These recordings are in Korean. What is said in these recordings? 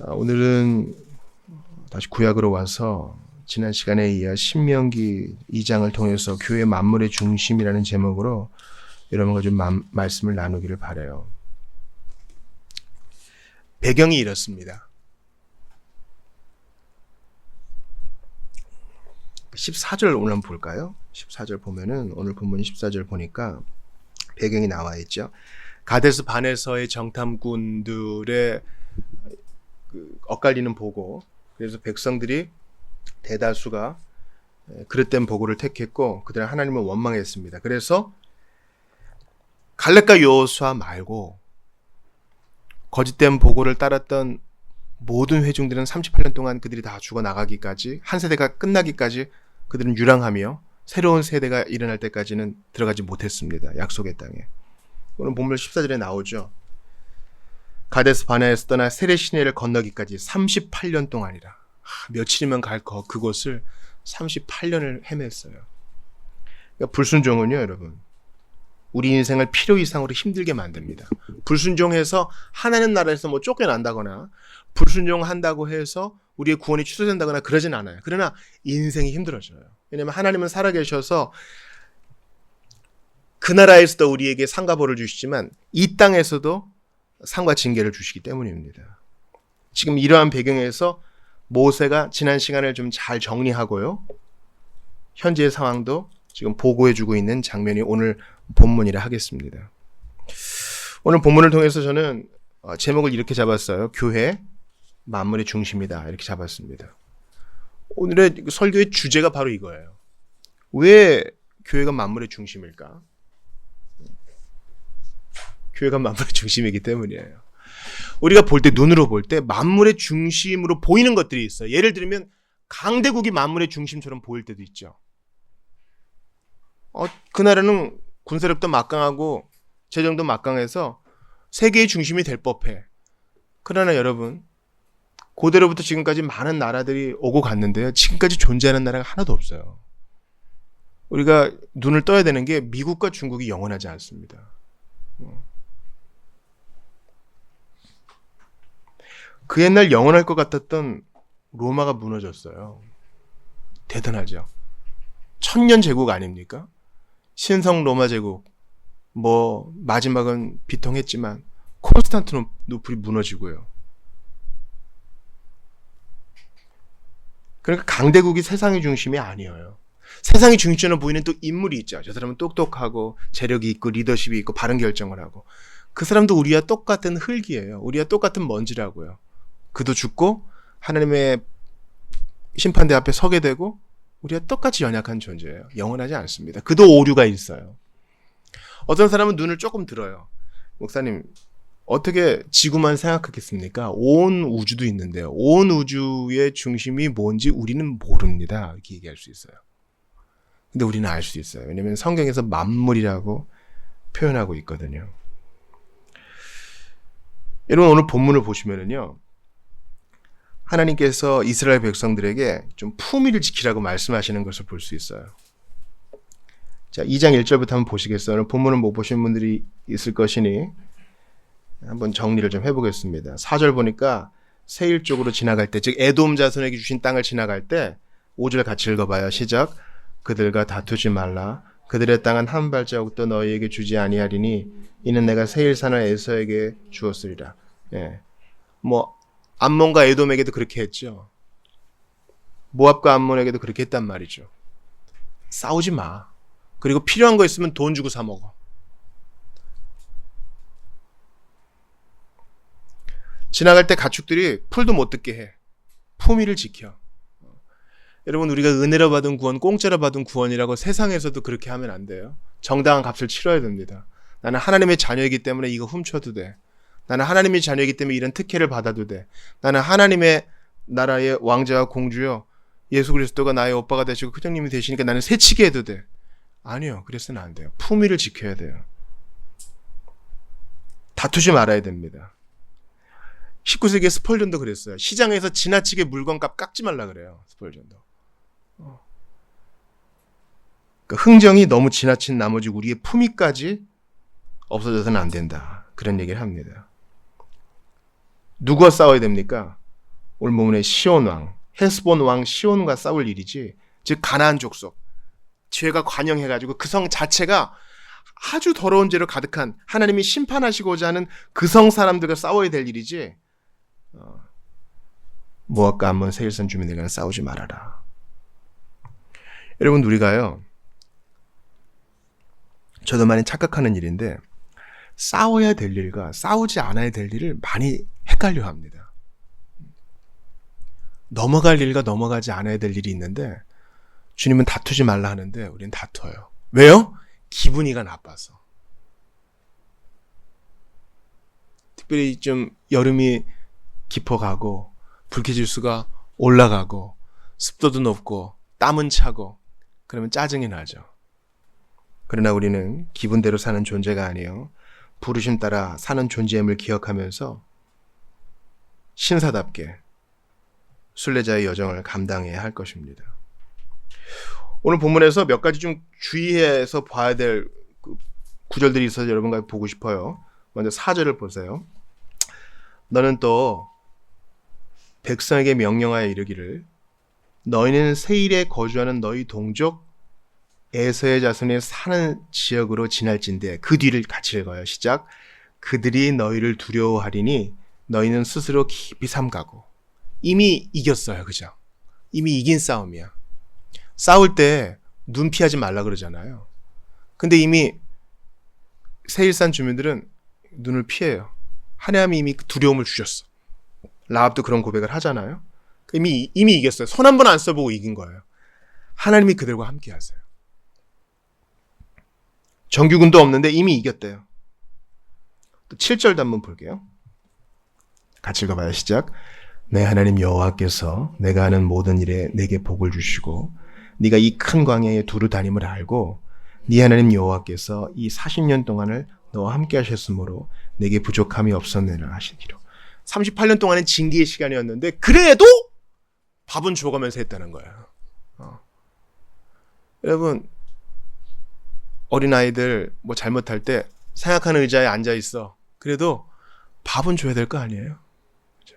오늘은 다시 구약으로 와서 지난 시간에 이어 신명기 2장을 통해서 교회 만물의 중심이라는 제목으로 여러분과 좀 말씀을 나누기를 바라요. 배경이 이렇습니다. 14절 오늘 한번 볼까요? 14절 보면은 오늘 본문 14절 보니까 배경이 나와 있죠. 가데스 바네서의 정탐꾼들의 엇갈리는 보고, 그래서 백성들이 대다수가 그릇된 보고를 택했고 그들은 하나님을 원망했습니다. 그래서 갈렙과 여호수아 말고 거짓된 보고를 따랐던 모든 회중들은 38년 동안 그들이 다 죽어나가기까지, 한 세대가 끝나기까지 그들은 유랑하며 새로운 세대가 일어날 때까지는 들어가지 못했습니다. 약속의 땅에. 오늘 본문 14절에 나오죠. 가데스 바네에서 떠나 세레 시내를 건너기까지 38년 동안이라. 며칠이면 갈 그곳을 38년을 헤맸어요. 그러니까 불순종은요, 여러분, 우리 인생을 필요 이상으로 힘들게 만듭니다. 불순종해서 하나님 나라에서 뭐 쫓겨난다거나, 불순종한다고 해서 우리의 구원이 취소된다거나 그러진 않아요. 그러나 인생이 힘들어져요. 왜냐하면 하나님은 살아계셔서 그 나라에서도 우리에게 상과 벌을 주시지만 이 땅에서도 상과 징계를 주시기 때문입니다. 지금 이러한 배경에서 모세가 지난 시간을 좀 잘 정리하고요, 현재의 상황도 지금 보고해주고 있는 장면이 오늘 본문이라 하겠습니다. 오늘 본문을 통해서 저는 제목을 이렇게 잡았어요. 교회 만물의 중심이다, 이렇게 잡았습니다. 오늘의 설교의 주제가 바로 이거예요. 왜 교회가 만물의 중심일까? 교회가 만물의 중심이기 때문이에요. 우리가 볼 때, 눈으로 볼 때 만물의 중심으로 보이는 것들이 있어요. 예를 들면 강대국이 만물의 중심처럼 보일 때도 있죠. 그 나라는 군사력도 막강하고 재정도 막강해서 세계의 중심이 될 법해. 그러나 여러분, 고대로부터 지금까지 많은 나라들이 오고 갔는데요, 지금까지 존재하는 나라가 하나도 없어요. 우리가 눈을 떠야 되는 게 미국과 중국이 영원하지 않습니다. 그 옛날 영원할 것 같았던 로마가 무너졌어요. 대단하죠. 1000년 제국 아닙니까? 신성 로마 제국, 마지막은 비통했지만 콘스탄티노플이 무너지고요. 그러니까 강대국이 세상의 중심이 아니에요. 세상의 중심으로 보이는 또 인물이 있죠. 저 사람은 똑똑하고 재력이 있고 리더십이 있고 바른 결정을 하고, 그 사람도 우리와 똑같은 흙이에요. 우리와 똑같은 먼지라고요. 그도 죽고 하나님의 심판대 앞에 서게 되고 우리와 똑같이 연약한 존재예요. 영원하지 않습니다. 그도 오류가 있어요. 어떤 사람은 눈을 조금 들어요. 목사님, 어떻게 지구만 생각하겠습니까? 온 우주도 있는데요. 온 우주의 중심이 뭔지 우리는 모릅니다. 이렇게 얘기할 수 있어요. 근데 우리는 알 수 있어요. 왜냐하면 성경에서 만물이라고 표현하고 있거든요. 여러분, 오늘 본문을 보시면은요, 하나님께서 이스라엘 백성들에게 좀 품위를 지키라고 말씀하시는 것을 볼 수 있어요. 자, 2장 1절부터 한번 보시겠어요? 오늘 본문을 못 보신 분들이 있을 것이니 한번 정리를 좀 해보겠습니다. 4절 보니까 세일 쪽으로 지나갈 때, 즉 에돔 자손에게 주신 땅을 지나갈 때, 5절 같이 읽어봐요. 시작. 그들과 다투지 말라. 그들의 땅은 한 발자국도 너희에게 주지 아니하리니 이는 내가 세일산을 에서에게 주었으리라. 예. 암몬과 에돔에게도 그렇게 했죠. 모압과 암몬에게도 그렇게 했단 말이죠. 싸우지 마. 그리고 필요한 거 있으면 돈 주고 사 먹어. 지나갈 때 가축들이 풀도 못 듣게 해. 품위를 지켜. 여러분, 우리가 은혜로 받은 구원, 공짜로 받은 구원이라고 세상에서도 그렇게 하면 안 돼요. 정당한 값을 치러야 됩니다. 나는 하나님의 자녀이기 때문에 이거 훔쳐도 돼. 나는 하나님의 자녀이기 때문에 이런 특혜를 받아도 돼. 나는 하나님의 나라의 왕자와 공주요, 예수 그리스도가 나의 오빠가 되시고 큰형님이 되시니까 나는 새치기 해도 돼. 아니요, 그래서는 안 돼요. 품위를 지켜야 돼요. 다투지 말아야 됩니다. 19세기에 스펄전도 그랬어요. 시장에서 지나치게 물건값 깎지 말라 그래요. 스펄전도. 그러니까 흥정이 너무 지나친 나머지 우리의 품위까지 없어져서는 안 된다, 그런 얘기를 합니다. 누구와 싸워야 됩니까? 오늘 본문의 시온 왕, 헤스본 왕 시온과 싸울 일이지, 즉 가나안 족속, 죄가 관영해가지고 그 성 자체가 아주 더러운 죄로 가득한 하나님이 심판하시고자 하는 그 성 사람들과 싸워야 될 일이지, 모압과 암몬 세일산 주민들과는 싸우지 말아라. 여러분, 우리가요, 저도 많이 착각하는 일인데 싸워야 될 일과 싸우지 않아야 될 일을 많이 헷갈려 합니다. 넘어갈 일과 넘어가지 않아야 될 일이 있는데 주님은 다투지 말라 하는데 우리는 다퉈요. 왜요? 기분이가 나빠서. 특별히 좀 여름이 깊어가고 불쾌지수가 올라가고 습도도 높고 땀은 차고 그러면 짜증이 나죠. 그러나 우리는 기분대로 사는 존재가 아니요, 부르심 따라 사는 존재임을 기억하면서 신사답게 순례자의 여정을 감당해야 할 것입니다. 오늘 본문에서 몇 가지 좀 주의해서 봐야 될 구절들이 있어서 여러분과 보고 싶어요. 먼저 4절을 보세요. 너는 또 백성에게 명령하여 이르기를 너희는 세일에 거주하는 너희 동족 에서의 자손이 사는 지역으로 지날진대. 그 뒤를 같이 읽어요. 시작. 그들이 너희를 두려워하리니 너희는 스스로 깊이 삼가고. 이미 이겼어요. 그죠? 이미 이긴 싸움이야. 싸울 때 눈 피하지 말라 그러잖아요. 근데 이미 세일산 주민들은 눈을 피해요. 하나님이 이미 두려움을 주셨어. 라합도 그런 고백을 하잖아요. 이미 이겼어요. 손 한 번 안 써보고 이긴 거예요. 하나님이 그들과 함께 하세요. 정규군도 없는데 이미 이겼대요. 또 7절도 한번 볼게요. 같이 읽어봐요. 시작. 내 하나님 여호와께서 내가 하는 모든 일에 내게 복을 주시고 네가 이 큰 광야에 두루 다님을 알고 네 하나님 여호와께서 이 40년 동안을 너와 함께 하셨으므로 내게 부족함이 없었느니라 하시기로. 38년 동안은 징계의 시간이었는데 그래도 밥은 줘가면서 했다는 거예요. 여러분, 어린아이들 뭐 잘못할 때 생각하는 의자에 앉아 있어. 그래도 밥은 줘야 될 거 아니에요? 그렇죠?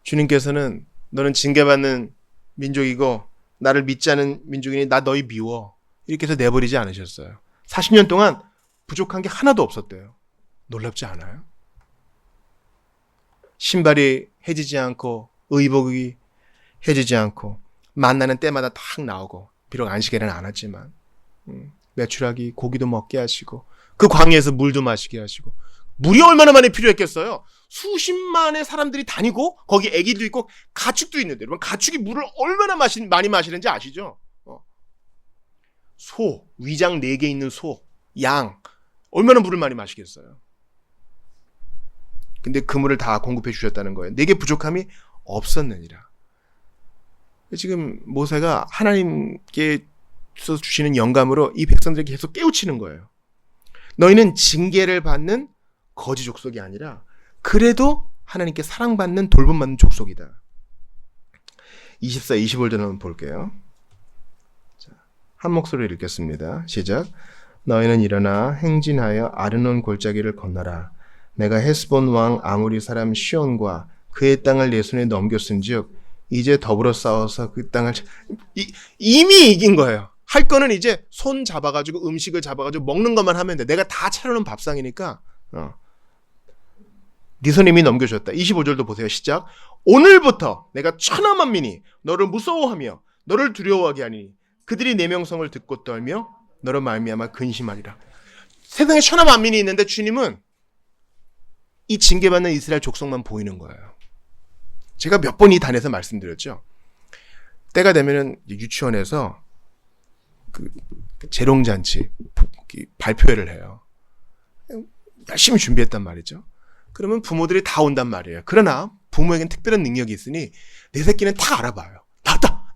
주님께서는 너는 징계받는 민족이고 나를 믿지 않은 민족이니 나 너희 미워. 이렇게 해서 내버리지 않으셨어요. 40년 동안 부족한 게 하나도 없었대요. 놀랍지 않아요? 신발이 해지지 않고 의복이 해지지 않고 만나는 때마다 딱 나오고, 비록 안식에는 안 왔지만 메추라기 고기도 먹게 하시고 그 광야에서 물도 마시게 하시고. 물이 얼마나 많이 필요했겠어요? 수십만의 사람들이 다니고 거기 애기도 있고 가축도 있는데, 여러분 가축이 물을 얼마나 많이 마시는지 아시죠? 소, 위장 4개 있는 소, 양 얼마나 물을 많이 마시겠어요? 근데 그 물을 다 공급해 주셨다는 거예요. 내게 부족함이 없었느니라. 지금 모세가 하나님께 주시는 영감으로 이 백성들에게 계속 깨우치는 거예요. 너희는 징계를 받는 거지 족속이 아니라 그래도 하나님께 사랑받는 돌봄받는 족속이다. 24, 25절 한번 볼게요. 자, 한 목소리로 읽겠습니다. 시작. 너희는 일어나 행진하여 아르논 골짜기를 건너라. 내가 헤스본 왕 아모리 사람 시온과 그의 땅을 내 손에 넘겼은즉 이제 더불어 싸워서 그 땅을 이미 이긴 거예요. 할 거는 이제 손 잡아가지고 음식을 잡아가지고 먹는 것만 하면 돼. 내가 다 차려놓은 밥상이니까 네 손 이미 넘겨줬다. 25절도 보세요. 시작. 오늘부터 내가 천하 만민이 너를 무서워하며 너를 두려워하게 하니 그들이 내 명성을 듣고 떨며 너로 말미암아 근심하리라. 세상에 천하 만민이 있는데 주님은 이 징계받는 이스라엘 족속만 보이는 거예요. 제가 몇 번 이 단에서 말씀드렸죠. 때가 되면은 유치원에서 그 재롱잔치 발표회를 해요. 열심히 준비했단 말이죠. 그러면 부모들이 다 온단 말이에요. 그러나 부모에겐 특별한 능력이 있으니 내 새끼는 다 알아봐요. 나왔다.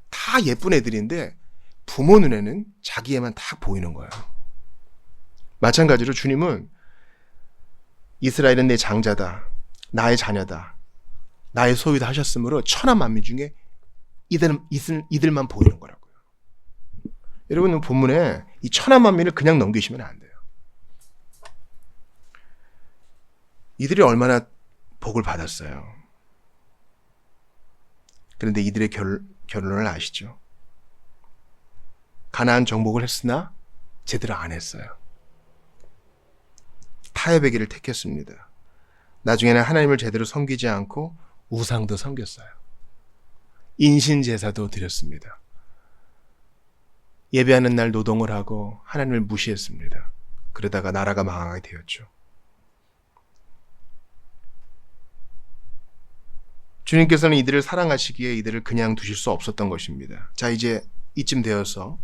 다 예쁜 애들인데 부모 눈에는 자기애만 딱 보이는 거예요. 마찬가지로 주님은 이스라엘은 내 장자다, 나의 자녀다, 나의 소유다 하셨으므로 천하 만민 중에 이들만 보이는 거라고요. 여러분, 본문에 이 천하 만민을 그냥 넘기시면 안 돼요. 이들이 얼마나 복을 받았어요. 그런데 이들의 결론을 아시죠? 가나안 정복을 했으나 제대로 안 했어요. 타협의 길을 택했습니다. 나중에는 하나님을 제대로 섬기지 않고 우상도 섬겼어요. 인신제사도 드렸습니다. 예배하는 날 노동을 하고 하나님을 무시했습니다. 그러다가 나라가 망하게 되었죠. 주님께서는 이들을 사랑하시기에 이들을 그냥 두실 수 없었던 것입니다. 자, 이제 이쯤 되어서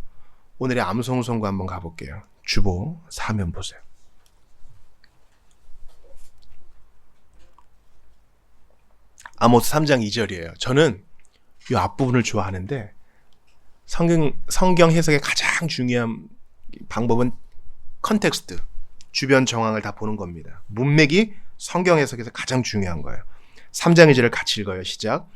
오늘의 암송송구 한번 가볼게요. 주보 4면 보세요. 아모스 3장 2절이에요. 저는 이 앞부분을 좋아하는데 성경 해석의 가장 중요한 방법은 컨텍스트, 주변 정황을 다 보는 겁니다. 문맥이 성경 해석에서 가장 중요한 거예요. 3장 2절을 같이 읽어요. 시작.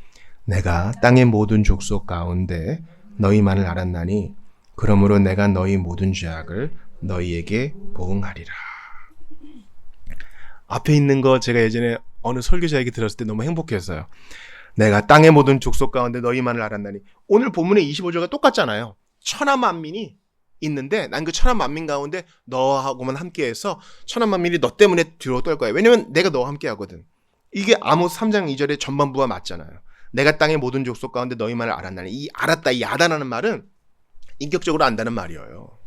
내가 땅의 모든 족속 가운데 너희만을 알았나니 그러므로 내가 너희 모든 죄악을 너희에게 보응하리라. 앞에 있는 거 제가 예전에 어느 설교자에게 들었을 때 너무 행복했어요. 내가 땅의 모든 족속 가운데 너희만을 알았나니. 오늘 본문의 25절과 똑같잖아요. 천하만민이 있는데 난 그 천하만민 가운데 너하고만 함께해서 천하만민이 너 때문에 뒤로 떨 거야. 왜냐면 내가 너와 함께 하거든. 이게 아모스 3장 2절의 전반부와 맞잖아요. 내가 땅의 모든 족속 가운데 너희만을 알았나니. 이 알았다, 이 아다라는 말은 인격적으로 안다는 말이에요.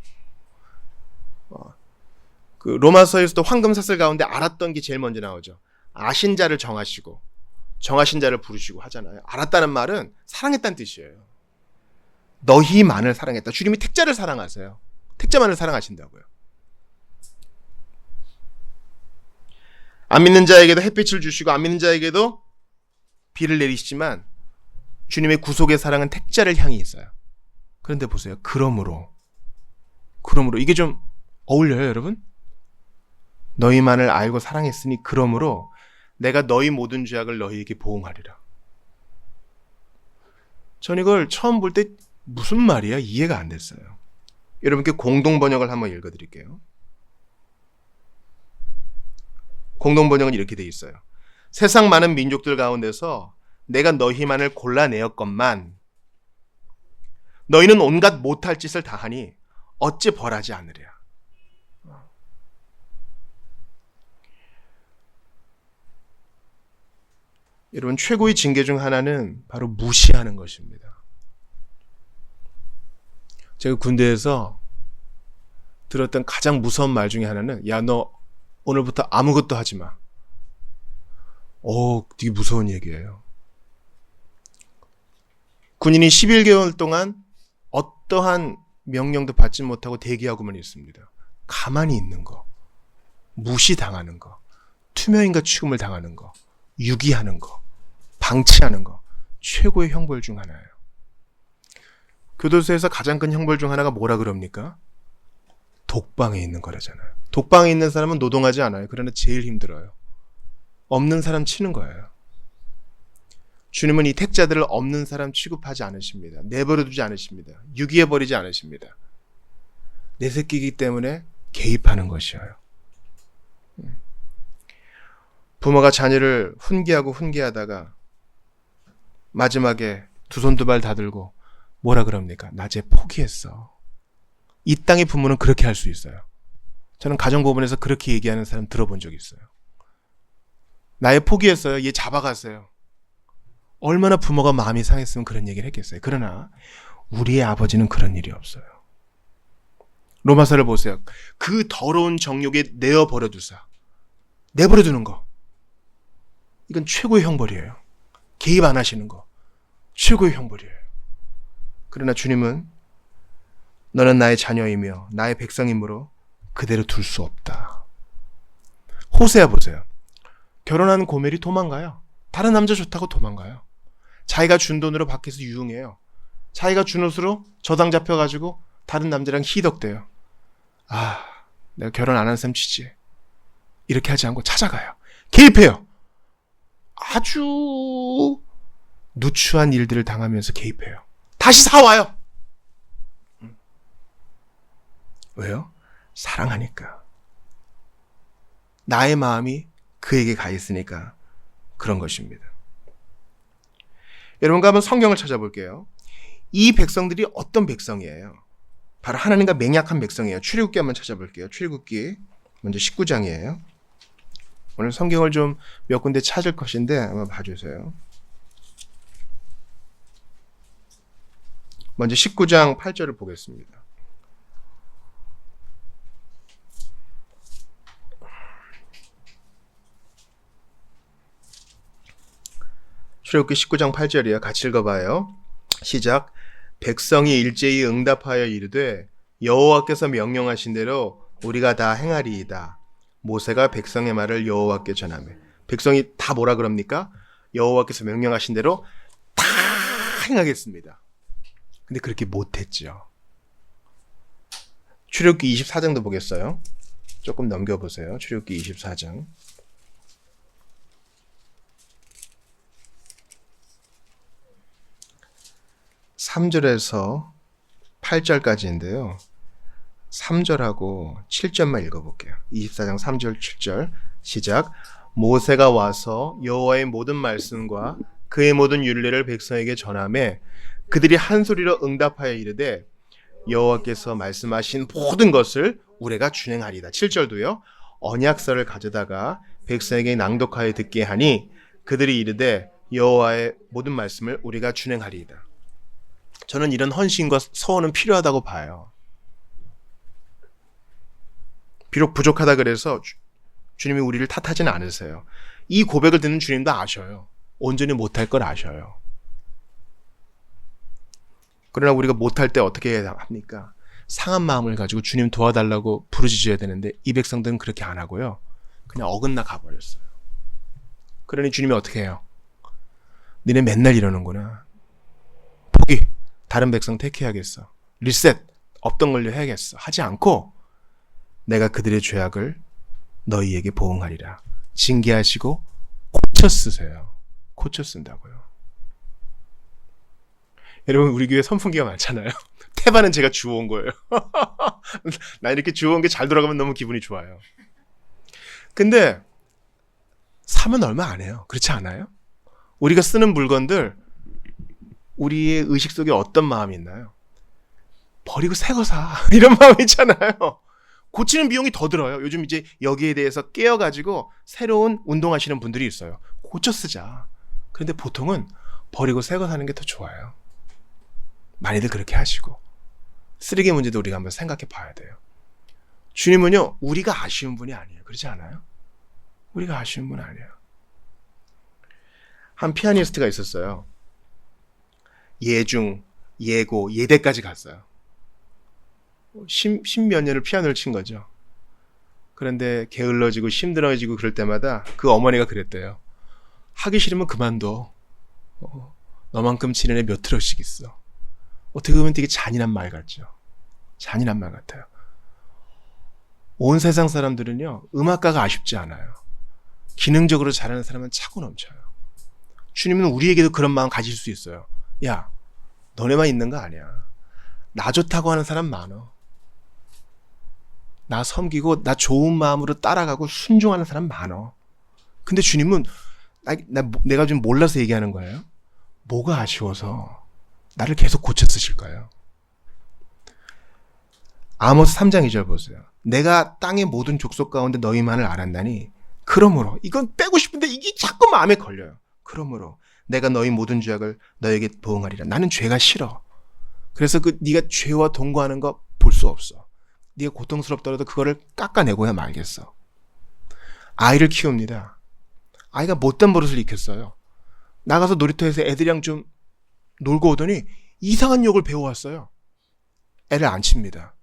그 로마서에서도 황금사슬 가운데 알았던 게 제일 먼저 나오죠. 아신 자를 정하시고 정하신 자를 부르시고 하잖아요. 알았다는 말은 사랑했다는 뜻이에요. 너희만을 사랑했다. 주님이 택자를 사랑하세요. 택자만을 사랑하신다고요. 안 믿는 자에게도 햇빛을 주시고 안 믿는 자에게도 비를 내리시지만 주님의 구속의 사랑은 택자를 향해 있어요. 그런데 보세요. 그러므로 이게 좀 어울려요, 여러분? 너희만을 알고 사랑했으니 그러므로 내가 너희 모든 죄악을 너희에게 보응하리라. 전 이걸 처음 볼 때 무슨 말이야? 이해가 안 됐어요. 여러분께 공동 번역을 한번 읽어드릴게요. 공동 번역은 이렇게 돼 있어요. 세상 많은 민족들 가운데서 내가 너희만을 골라내었건만 너희는 온갖 못할 짓을 다하니 어찌 벌하지 않으랴. 여러분, 최고의 징계 중 하나는 바로 무시하는 것입니다. 제가 군대에서 들었던 가장 무서운 말 중에 하나는 야, 너 오늘부터 아무것도 하지 마. 되게 무서운 얘기예요. 군인이 11개월 동안 어떠한 명령도 받지 못하고 대기하고만 있습니다. 가만히 있는 거, 무시당하는 거, 투명인가 취급을 당하는 거, 유기하는 거, 방치하는 거, 최고의 형벌 중 하나예요. 교도소에서 가장 큰 형벌 중 하나가 뭐라 그럽니까? 독방에 있는 거라잖아요. 독방에 있는 사람은 노동하지 않아요. 그러나 제일 힘들어요. 없는 사람 치는 거예요. 주님은 이 택자들을 없는 사람 취급하지 않으십니다. 내버려두지 않으십니다. 유기해버리지 않으십니다. 내 새끼이기 때문에 개입하는 것이에요. 부모가 자녀를 훈계하다가 마지막에 두 손 두 발 다 들고 뭐라 그럽니까? 나 쟤 포기했어. 이 땅의 부모는 그렇게 할 수 있어요. 저는 가정법원에서 그렇게 얘기하는 사람 들어본 적 있어요. 나의 포기했어요. 얘 잡아가세요. 얼마나 부모가 마음이 상했으면 그런 얘기를 했겠어요. 그러나 우리의 아버지는 그런 일이 없어요. 로마서를 보세요. 그 더러운 정욕에 내어버려두사. 내버려두는 거. 이건 최고의 형벌이에요. 개입 안 하시는 거. 최고의 형벌이에요. 그러나 주님은 너는 나의 자녀이며 나의 백성이므로 그대로 둘 수 없다. 호세아 보세요. 결혼한 고멜이 도망가요. 다른 남자 좋다고 도망가요. 자기가 준 돈으로 밖에서 유흥해요. 자기가 준 옷으로 저당 잡혀가지고 다른 남자랑 희덕대요. 내가 결혼 안 한 셈 치지. 이렇게 하지 않고 찾아가요. 개입해요. 아주 누추한 일들을 당하면서 개입해요. 다시 사와요. 왜요? 사랑하니까. 나의 마음이 그에게 가 있으니까 그런 것입니다. 여러분과 한번 성경을 찾아볼게요. 이 백성들이 어떤 백성이에요? 바로 하나님과 맹약한 백성이에요. 출애굽기 한번 찾아볼게요. 출애굽기 먼저 19장이에요. 오늘 성경을 좀 몇 군데 찾을 것인데 한번 봐주세요. 먼저 19장 8절을 보겠습니다. 출애굽기 19장 8절이요. 같이 읽어봐요. 시작. 백성이 일제히 응답하여 이르되 여호와께서 명령하신 대로 우리가 다 행하리이다. 모세가 백성의 말을 여호와께 전하매. 백성이 다 뭐라 그럽니까? 여호와께서 명령하신 대로 다 행하겠습니다. 근데 그렇게 못했죠. 출애굽기 24장도 보겠어요. 조금 넘겨보세요. 출애굽기 24장. 3절에서 8절까지인데요. 3절하고 7절만 읽어볼게요. 24장 3절 7절 시작. 모세가 와서 여호와의 모든 말씀과 그의 모든 율례를 백성에게 전하매 그들이 한 소리로 응답하여 이르되 여호와께서 말씀하신 모든 것을 우리가 준행하리다. 7절도요. 언약서를 가져다가 백성에게 낭독하여 듣게 하니 그들이 이르되 여호와의 모든 말씀을 우리가 준행하리이다. 저는 이런 헌신과 서원은 필요하다고 봐요. 비록 부족하다 그래서 주님이 우리를 탓하지는 않으세요. 이 고백을 듣는 주님도 아셔요. 온전히 못할 걸 아셔요. 그러나 우리가 못할 때 어떻게 해야 합니까? 상한 마음을 가지고 주님 도와달라고 부르짖어야 되는데 이 백성들은 그렇게 안 하고요. 그냥 어긋나 가버렸어요. 그러니 주님이 어떻게 해요? 니네 맨날 이러는구나. 포기. 다른 백성 택해야겠어. 리셋. 없던 걸로 해야겠어. 하지 않고 내가 그들의 죄악을 너희에게 보응하리라. 징계하시고 고쳐 쓰세요. 고쳐 쓴다고요. 여러분 우리 교회 선풍기가 많잖아요. 태반은 제가 주워온 거예요. 나 이렇게 주워온 게 잘 돌아가면 너무 기분이 좋아요. 근데 사면 얼마 안 해요. 그렇지 않아요? 우리가 쓰는 물건들 우리의 의식 속에 어떤 마음이 있나요? 버리고 새 거 사. 이런 마음 있잖아요. 고치는 비용이 더 들어요. 요즘 이제 여기에 대해서 깨어가지고 새로운 운동하시는 분들이 있어요. 고쳐 쓰자. 그런데 보통은 버리고 새 거 사는 게 더 좋아요. 많이들 그렇게 하시고. 쓰레기 문제도 우리가 한번 생각해 봐야 돼요. 주님은요, 우리가 아쉬운 분이 아니에요. 그렇지 않아요? 우리가 아쉬운 분 아니에요. 한 피아니스트가 있었어요. 예중, 예고, 예대까지 갔어요. 십몇 년을 피아노를 친 거죠. 그런데 게을러지고 힘들어지고 그럴 때마다 그 어머니가 그랬대요. 하기 싫으면 그만둬. 너만큼 치는 애 몇 트럭씩 있어. 어떻게 보면 되게 잔인한 말 같죠. 잔인한 말 같아요. 온 세상 사람들은요, 음악가가 아쉽지 않아요. 기능적으로 잘하는 사람은 차고 넘쳐요. 주님은 우리에게도 그런 마음 가질 수 있어요. 야, 너네만 있는 거 아니야. 나 좋다고 하는 사람 많어. 나 섬기고 나 좋은 마음으로 따라가고 순종하는 사람 많어. 근데 주님은 내가 좀 몰라서 얘기하는 거예요. 뭐가 아쉬워서 나를 계속 고쳐 쓰실 거예요. 아모스 3장 2절 보세요. 내가 땅의 모든 족속 가운데 너희만을 알았나니 그러므로 이건 빼고 싶은데 이게 자꾸 마음에 걸려요. 그러므로 내가 너희 모든 죄악을 너에게 보응하리라. 나는 죄가 싫어. 그래서 네가 죄와 동거하는 거 볼 수 없어. 네가 고통스럽더라도 그거를 깎아내고야 말겠어. 아이를 키웁니다. 아이가 못된 버릇을 익혔어요. 나가서 놀이터에서 애들이랑 좀 놀고 오더니 이상한 욕을 배워왔어요. 애를 안 칩니다.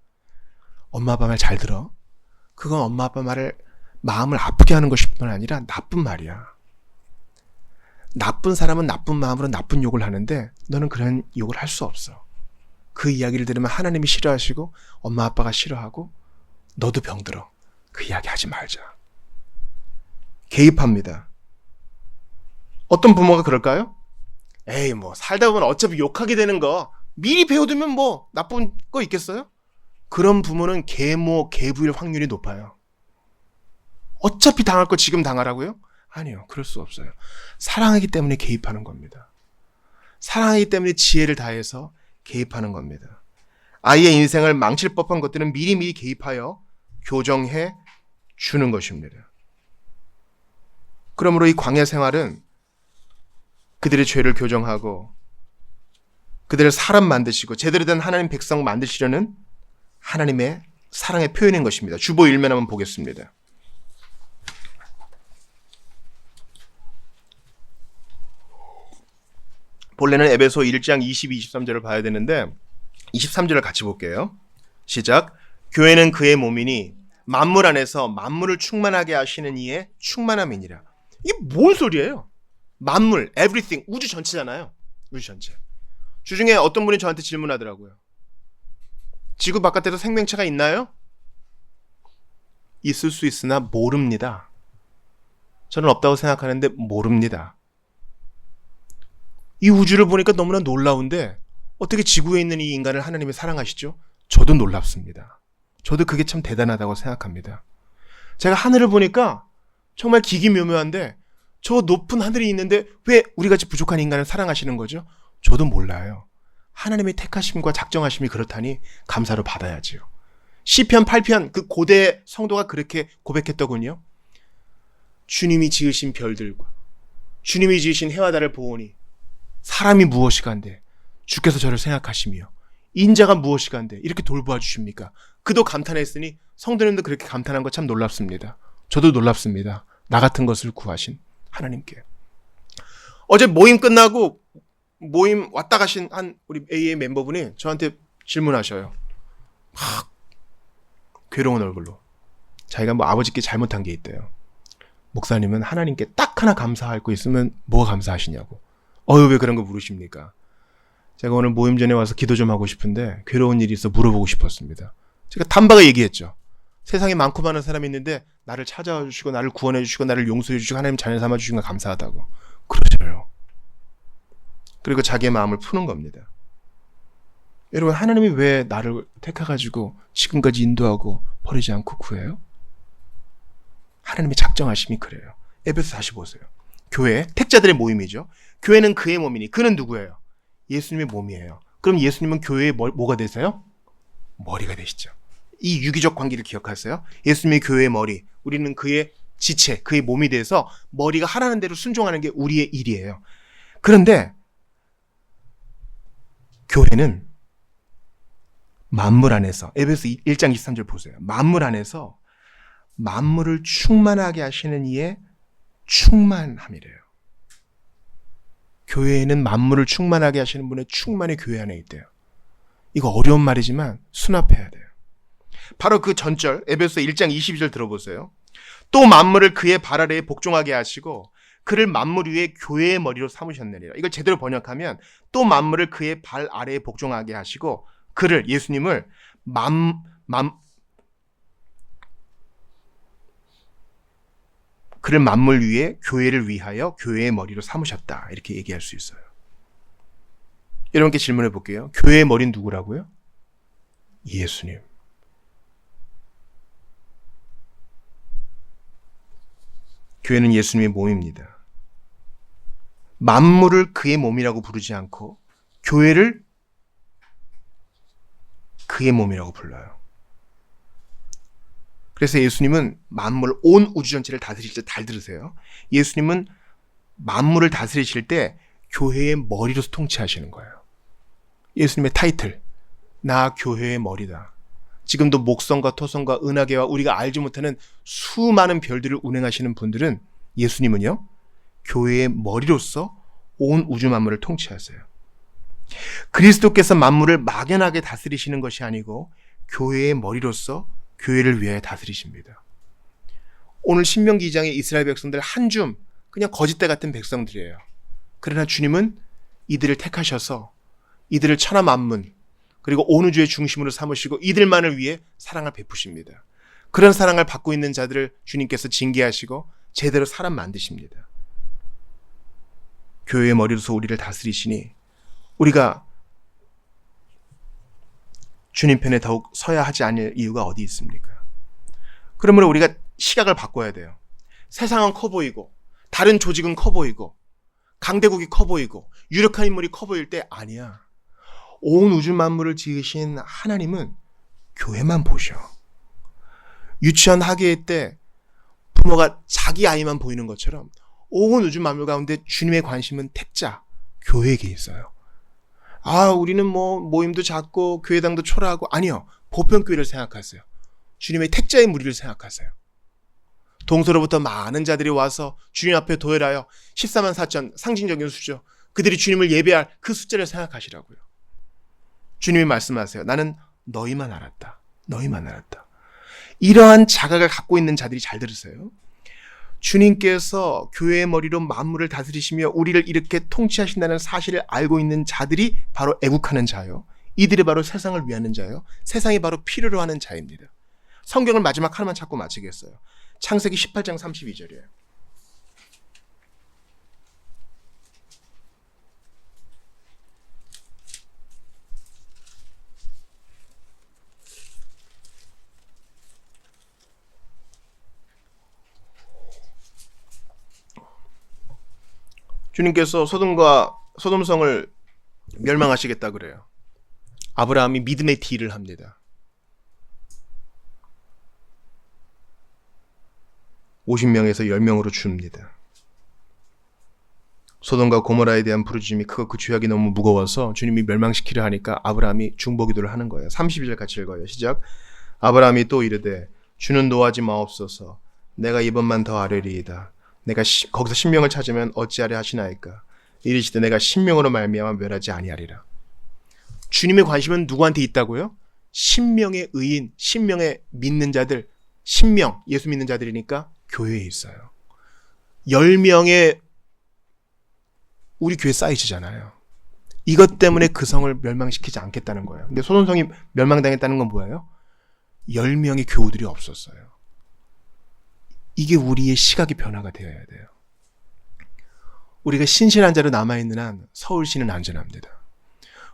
엄마 아빠 말 잘 들어. 그건 엄마 아빠 말을 마음을 아프게 하는 것뿐 아니라 나쁜 말이야. 나쁜 사람은 나쁜 마음으로 나쁜 욕을 하는데 너는 그런 욕을 할 수 없어. 그 이야기를 들으면 하나님이 싫어하시고 엄마 아빠가 싫어하고 너도 병들어. 그 이야기 하지 말자. 개입합니다. 어떤 부모가 그럴까요? 에이 뭐 살다 보면 어차피 욕하게 되는 거 미리 배워두면 뭐 나쁜 거 있겠어요? 그런 부모는 계모, 계부일 확률이 높아요. 어차피 당할 거 지금 당하라고요? 아니요. 그럴 수 없어요. 사랑하기 때문에 개입하는 겁니다. 사랑하기 때문에 지혜를 다해서 개입하는 겁니다. 아이의 인생을 망칠 법한 것들은 미리미리 개입하여 교정해 주는 것입니다. 그러므로 이 광야 생활은 그들의 죄를 교정하고 그들을 사람 만드시고 제대로 된 하나님 백성 만드시려는 하나님의 사랑의 표현인 것입니다. 주보 1면 한번 보겠습니다. 본래는 에베소 1장 22, 23절을 봐야 되는데 23절을 같이 볼게요. 시작. 교회는 그의 몸이니 만물 안에서 만물을 충만하게 하시는 이의 충만함이니라. 이게 뭔 소리예요? 만물, everything, 우주 전체잖아요. 우주 전체. 주중에 어떤 분이 저한테 질문하더라고요. 지구 바깥에도 생명체가 있나요? 있을 수 있으나 모릅니다. 저는 없다고 생각하는데 모릅니다. 이 우주를 보니까 너무나 놀라운데 어떻게 지구에 있는 이 인간을 하나님이 사랑하시죠? 저도 놀랍습니다. 저도 그게 참 대단하다고 생각합니다. 제가 하늘을 보니까 정말 기기묘묘한데 저 높은 하늘이 있는데 왜 우리같이 부족한 인간을 사랑하시는 거죠? 저도 몰라요. 하나님의 택하심과 작정하심이 그렇다니 감사로 받아야지요. 시편 8편 그 고대 성도가 그렇게 고백했더군요. 주님이 지으신 별들과 주님이 지으신 해와 달을 보오니 사람이 무엇이간데 주께서 저를 생각하시며 인자가 무엇이간데 이렇게 돌보아 주십니까? 그도 감탄했으니 성도님도 그렇게 감탄한 거 참 놀랍습니다. 저도 놀랍습니다. 나 같은 것을 구하신 하나님께. 어제 모임 끝나고 모임 왔다 가신 한 우리 AA 멤버분이 저한테 질문하셔요. 막 괴로운 얼굴로. 자기가 뭐 아버지께 잘못한 게 있대요. 목사님은 하나님께 딱 하나 감사할 거 있으면 뭐가 감사하시냐고. 왜 그런 거 물으십니까? 제가 오늘 모임 전에 와서 기도 좀 하고 싶은데 괴로운 일이 있어 물어보고 싶었습니다. 제가 단박에 얘기했죠. 세상에 많고 많은 사람이 있는데 나를 찾아와 주시고 나를 구원해 주시고 나를 용서해 주시고 하나님 자녀 삼아 주신 거 감사하다고. 그러셔요. 그리고 자기의 마음을 푸는 겁니다. 여러분 하나님이 왜 나를 택해가지고 지금까지 인도하고 버리지 않고 구해요? 하나님의 작정하심이 그래요. 에베소 다시 보세요. 교회, 택자들의 모임이죠. 교회는 그의 몸이니 그는 누구예요? 예수님의 몸이에요. 그럼 예수님은 교회의 뭐가 되세요? 머리가 되시죠. 이 유기적 관계를 기억하세요. 예수님의 교회의 머리, 우리는 그의 지체, 그의 몸이 돼서 머리가 하라는 대로 순종하는 게 우리의 일이에요. 그런데 교회는 만물 안에서 에베소 1장 23절 보세요. 만물 안에서 만물을 충만하게 하시는 이의 충만함이래요. 교회에는 만물을 충만하게 하시는 분의 충만이 교회 안에 있대요. 이거 어려운 말이지만 수납해야 돼요. 바로 그 전절 에베소 1장 22절 들어보세요. 또 만물을 그의 발 아래에 복종하게 하시고 그를 만물 위에 교회의 머리로 삼으셨느니라. 이걸 제대로 번역하면 또 만물을 그의 발 아래에 복종하게 하시고 그를 예수님을 그를 만물 위에 교회를 위하여 교회의 머리로 삼으셨다. 이렇게 얘기할 수 있어요. 여러분께 질문해 볼게요. 교회의 머리는 누구라고요? 예수님. 교회는 예수님의 몸입니다. 만물을 그의 몸이라고 부르지 않고 교회를 그의 몸이라고 불러요. 그래서 예수님은 만물, 온 우주 전체를 다스리실 때 잘 들으세요. 예수님은 만물을 다스리실 때 교회의 머리로서 통치하시는 거예요. 예수님의 타이틀, 나 교회의 머리다. 지금도 목성과 토성과 은하계와 우리가 알지 못하는 수많은 별들을 운행하시는 분들은 예수님은요, 교회의 머리로서 온 우주 만물을 통치하세요. 그리스도께서 만물을 막연하게 다스리시는 것이 아니고 교회의 머리로서 교회를 위하여 다스리십니다. 오늘 신명기 2장의 이스라엘 백성들 한 줌 그냥 거짓대 같은 백성들이에요. 그러나 주님은 이들을 택하셔서 이들을 천하 만문 그리고 온 우주의 중심으로 삼으시고 이들만을 위해 사랑을 베푸십니다. 그런 사랑을 받고 있는 자들을 주님께서 징계하시고 제대로 사람 만드십니다. 교회의 머리로서 우리를 다스리시니 우리가 주님 편에 더욱 서야 하지 않을 이유가 어디 있습니까? 그러므로 우리가 시각을 바꿔야 돼요. 세상은 커 보이고 다른 조직은 커 보이고 강대국이 커 보이고 유력한 인물이 커 보일 때 아니야. 온 우주 만물을 지으신 하나님은 교회만 보셔. 유치원 학예회 때 부모가 자기 아이만 보이는 것처럼 온 우주 만물 가운데 주님의 관심은 택자, 교회에게 있어요. 우리는 모임도 작고 교회당도 초라하고 아니요. 보편교회를 생각하세요. 주님의 택자의 무리를 생각하세요. 동서로부터 많은 자들이 와서 주님 앞에 도열하여 14만 4천 상징적인 수죠. 그들이 주님을 예배할 그 숫자를 생각하시라고요. 주님이 말씀하세요. 나는 너희만 알았다. 너희만 알았다. 이러한 자각을 갖고 있는 자들이 잘 들으세요. 주님께서 교회의 머리로 만물을 다스리시며 우리를 이렇게 통치하신다는 사실을 알고 있는 자들이 바로 애국하는 자요. 이들이 바로 세상을 위하는 자요. 세상이 바로 필요로 하는 자입니다. 성경을 마지막 하나만 찾고 마치겠어요. 창세기 18장 32절이에요. 주님께서 소돔성을 멸망하시겠다 그래요. 아브라함이 믿음의 딜을 합니다. 50명에서 10명으로 줍니다. 소돔과 고모라에 대한 부르짖음이 크고 그 죄악이 너무 무거워서 주님이 멸망시키려 하니까 아브라함이 중보기도를 하는 거예요. 32절 같이 읽어요. 시작. 아브라함이 또 이르되 주는 노하지 마옵소서. 내가 이번만 더 아뢰리이다. 내가 거기서 신명을 찾으면 어찌하려 하시나이까. 이르시되 내가 신명으로 말미암아 멸하지 아니하리라. 주님의 관심은 누구한테 있다고요? 신명의 의인, 신명의 믿는 자들, 신명, 예수 믿는 자들이니까 교회에 있어요. 10명의 우리 교회 사이즈잖아요. 이것 때문에 그 성을 멸망시키지 않겠다는 거예요. 근데 소돔성이 멸망당했다는 건 뭐예요? 10명의 교우들이 없었어요. 이게 우리의 시각의 변화가 되어야 돼요. 우리가 신실한 자로 남아있는 한 서울시는 안전합니다.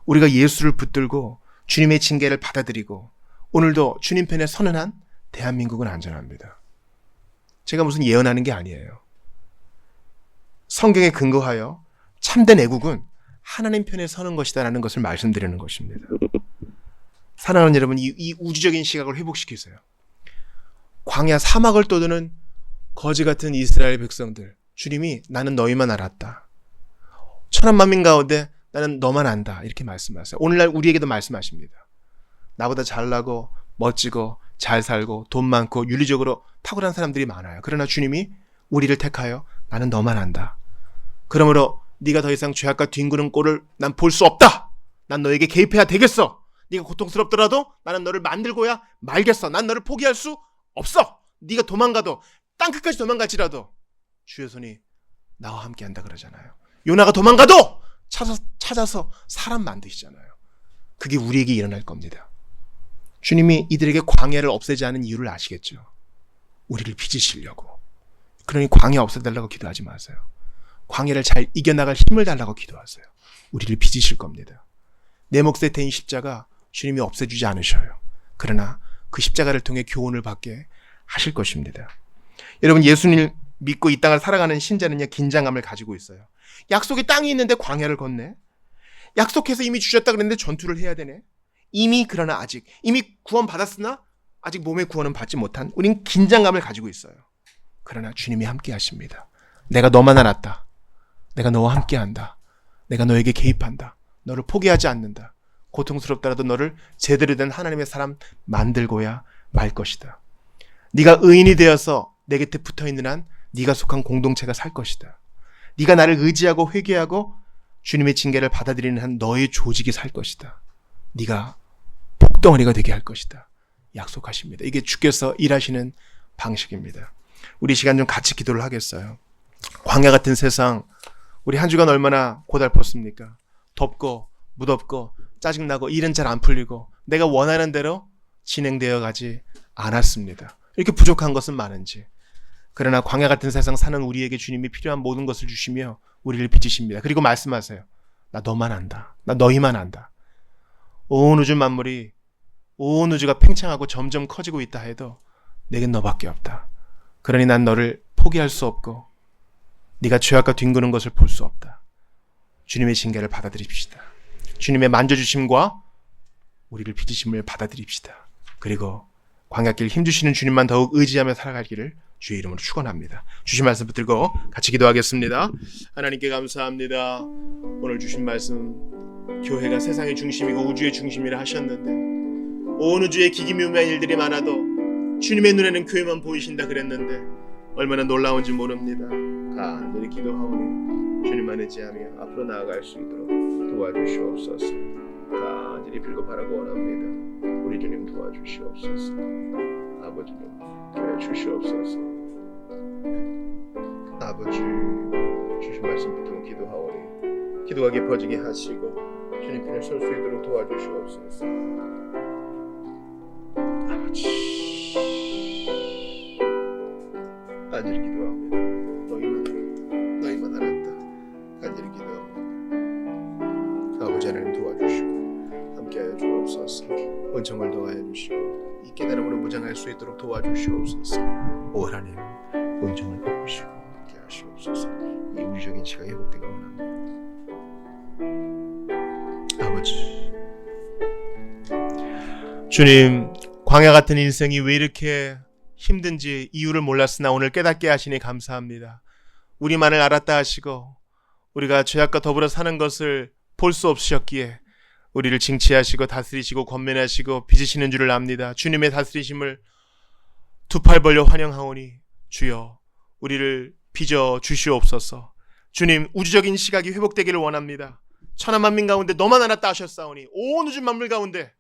우리가 예수를 붙들고 주님의 징계를 받아들이고 오늘도 주님 편에 서는 한 대한민국은 안전합니다. 제가 무슨 예언하는 게 아니에요. 성경에 근거하여 참된 애국은 하나님 편에 서는 것이다라는 것을 말씀드리는 것입니다. 사랑하는 여러분, 이 우주적인 시각을 회복시키세요. 광야 사막을 떠도는 거지 같은 이스라엘 백성들, 주님이 나는 너희만 알았다. 천한 만민 가운데 나는 너만 안다. 이렇게 말씀하세요. 오늘날 우리에게도 말씀하십니다. 나보다 잘나고 멋지고 잘 살고 돈 많고 윤리적으로 탁월한 사람들이 많아요. 그러나 주님이 우리를 택하여 나는 너만 안다. 그러므로 네가 더 이상 죄악과 뒹구는 꼴을 난 볼 수 없다. 난 너에게 개입해야 되겠어. 네가 고통스럽더라도 나는 너를 만들고야 말겠어. 난 너를 포기할 수 없어. 네가 도망가도 땅끝까지 도망갈지라도 주의 손이 나와 함께 한다 그러잖아요. 요나가 도망가도 찾아서 사람 만드시잖아요. 그게 우리에게 일어날 겁니다. 주님이 이들에게 광야를 없애지 않은 이유를 아시겠죠. 우리를 빚으시려고. 그러니 광야 없애달라고 기도하지 마세요. 광야를 잘 이겨나갈 힘을 달라고 기도하세요. 우리를 빚으실 겁니다. 내 몫에 대인 십자가 주님이 없애주지 않으셔요. 그러나 그 십자가를 통해 교훈을 받게 하실 것입니다. 여러분, 예수님을 믿고 이 땅을 살아가는 신자는요, 긴장감을 가지고 있어요. 약속의 땅이 있는데 광야를 걷네. 약속해서 이미 주셨다 그랬는데 전투를 해야 되네. 그러나 아직 이미 구원 받았으나 아직 몸의 구원은 받지 못한 우린 긴장감을 가지고 있어요. 그러나 주님이 함께 하십니다. 내가 너만 알았다. 내가 너와 함께 한다. 내가 너에게 개입한다. 너를 포기하지 않는다. 고통스럽더라도 너를 제대로 된 하나님의 사람 만들고야 말 것이다. 네가 의인이 되어서 내 곁에 붙어있는 한 네가 속한 공동체가 살 것이다. 네가 나를 의지하고 회개하고 주님의 징계를 받아들이는 한 너의 조직이 살 것이다. 네가 복덩어리가 되게 할 것이다. 약속하십니다. 이게 주께서 일하시는 방식입니다. 우리 시간 좀 같이 기도를 하겠어요. 광야 같은 세상, 우리 한 주간 얼마나 고달팠습니까? 덥고 무덥고 짜증나고 일은 잘 안 풀리고 내가 원하는 대로 진행되어 가지 않았습니다. 이렇게 부족한 것은 많은지. 그러나 광야 같은 세상 사는 우리에게 주님이 필요한 모든 것을 주시며 우리를 빚으십니다. 그리고 말씀하세요. 나 너만 안다. 나 너희만 안다. 온 우주 만물이, 온 우주가 팽창하고 점점 커지고 있다 해도 내겐 너밖에 없다. 그러니 난 너를 포기할 수 없고 네가 죄악과 뒹구는 것을 볼 수 없다. 주님의 징계를 받아들입시다. 주님의 만져주심과 우리를 빚으심을 받아들입시다. 그리고 광야길 힘주시는 주님만 더욱 의지하며 살아가기를 주의 이름으로 축원합니다. 주신 말씀 붙들고 같이 기도하겠습니다. 하나님께 감사합니다. 오늘 주신 말씀, 교회가 세상의 중심이고 우주의 중심이라 하셨는데 온 우주에 기기묘묘한 일들이 많아도 주님의 눈에는 교회만 보이신다 그랬는데 얼마나 놀라운지 모릅니다. 간절히 기도하오니 주님만 의지하며 앞으로 나아갈 수 있도록 도와주시옵소서. 간절히 빌고 바라고 원합니다. 우리 주님 도와주시옵소서. 아버지님 도와 주시옵소서. 아버지, 주신 말씀 붙들고 기도하오니 기도가 깊어지게 하시고 주님 편에 설 수 있도록 도와주시옵소서. 아버지, 간절히 기도합니다. 너희만 알았다. 간절히 기도합니다. 아버지 하나님 도와주시고 함께하여 주옵소서. 은총을 더하여 주시고 이 깨달음으로 무장할 수 있도록 도와주시옵소서. 오 하나님, 은총을 베푸시고 함께 하시옵소서. 이 우주적인 시간이 회복되기 원합니다. 아버지, 주님, 광야 같은 인생이 왜 이렇게 힘든지 이유를 몰랐으나 오늘 깨닫게 하시니 감사합니다. 우리만을 알았다 하시고 우리가 죄악과 더불어 사는 것을 볼 수 없으셨기에 우리를 징치하시고 다스리시고 권면하시고 빚으시는 줄을 압니다. 주님의 다스리심을 두 팔 벌려 환영하오니 주여 우리를 빚어 주시옵소서. 주님, 우주적인 시각이 회복되기를 원합니다. 천하 만민 가운데 너만 알았다 하셨사오니 온 우주 만물 가운데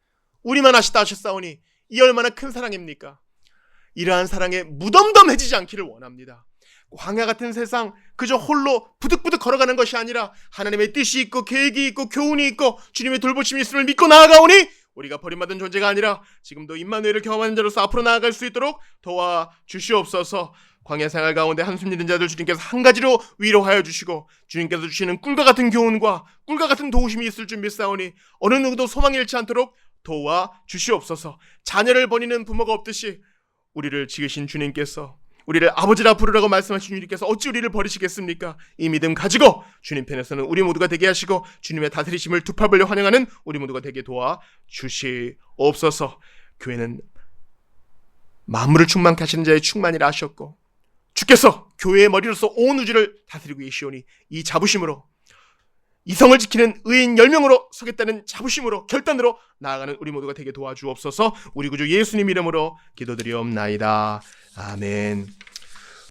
우리만 아시다 하셨사오니 이 얼마나 큰 사랑입니까? 이러한 사랑에 무덤덤해지지 않기를 원합니다. 광야 같은 세상 그저 홀로 부득부득 걸어가는 것이 아니라 하나님의 뜻이 있고 계획이 있고 교훈이 있고 주님의 돌보심이 있음을 믿고 나아가오니 우리가 버림받은 존재가 아니라 지금도 임마누엘을 경험하는 자로서 앞으로 나아갈 수 있도록 도와주시옵소서. 광야 생활 가운데 한숨 잃은 자들 주님께서 한 가지로 위로하여 주시고 주님께서 주시는 꿀과 같은 교훈과 꿀과 같은 도우심이 있을 줄 믿사오니 어느 누구도 소망 잃지 않도록 도와주시옵소서. 자녀를 버리는 부모가 없듯이 우리를 지으신 주님께서 우리를 아버지라 부르라고 말씀하신 주님께서 어찌 우리를 버리시겠습니까? 이 믿음 가지고 주님 편에서는 우리 모두가 되게 하시고 주님의 다스리심을 두 팔 벌려 환영하는 우리 모두가 되게 도와주시옵소서. 교회는 만물을 충만케 하시는 자의 충만이라 하셨고 주께서 교회의 머리로서 온 우주를 다스리고 계시오니 이 자부심으로 이성을 지키는 의인 10명으로 서겠다는 자부심으로 결단으로 나아가는 우리 모두가 되게 도와주옵소서. 우리 구주 예수님 이름으로 기도드리옵나이다. 아멘.